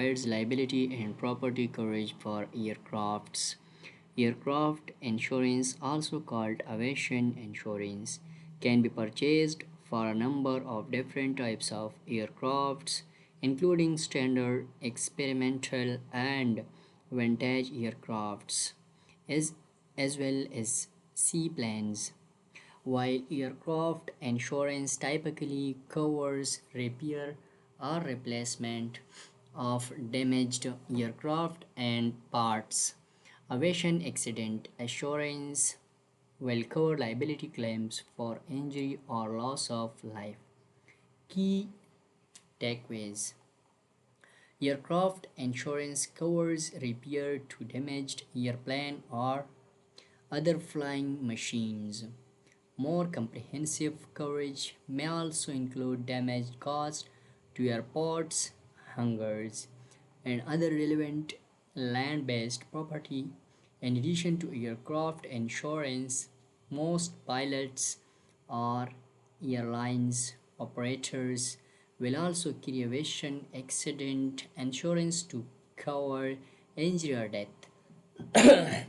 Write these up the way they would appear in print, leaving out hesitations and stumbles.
provides liability and property coverage for aircrafts. Aircraft insurance, also called aviation insurance, can be purchased for a number of different types of aircrafts, including standard, experimental, and vintage aircrafts, as, as well as seaplanes. While aircraft insurance typically covers repair or replacement of damaged aircraft and parts, aviation accident insurance will cover liability claims for injury or loss of life. Key takeaways: aircraft insurance covers repair to damaged airplane or other flying machines. More comprehensive coverage may also include damage caused to airports, hangars, and other relevant land based property. In addition to aircraft insurance, most pilots or airlines operators will also carry aviation accident insurance to cover injury or death.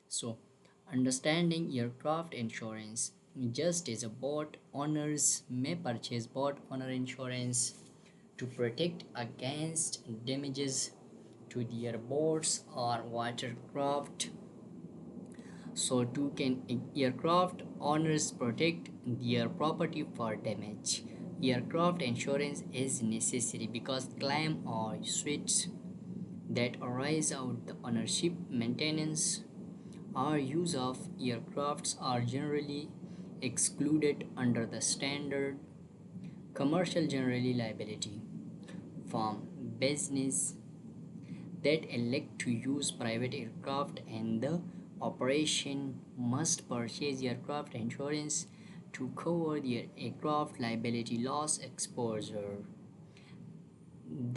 So, understanding aircraft insurance: just as a boat owners may purchase boat owner insurance to protect against damages to their boats or watercraft, so too can aircraft owners protect their property for damage. Aircraft insurance is necessary because claims or suits that arise out of the ownership, maintenance, or use of aircrafts are generally excluded under the standard commercial general liability form. Business that elect to use private aircraft and the operation must purchase aircraft insurance to cover their aircraft liability loss exposure.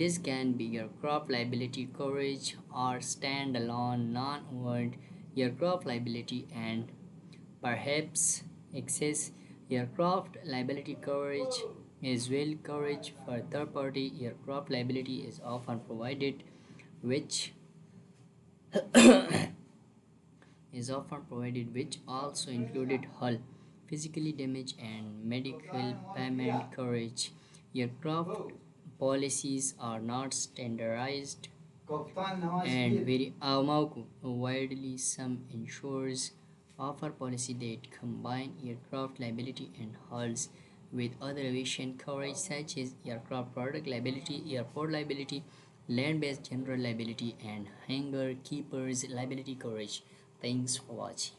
This can be aircraft liability coverage or standalone non-owned aircraft liability, and perhaps excess aircraft liability coverage as well. Coverage for third-party aircraft liability is often provided, which which also included hull, physically damage, and medical payment coverage. Aircraft policies are not standardized and very widely. Some insurers offer policy that combine aircraft liability and hulls with other aviation coverage such as aircraft product liability, airport liability, land-based general liability, and hangar keepers liability coverage. Thanks for watching.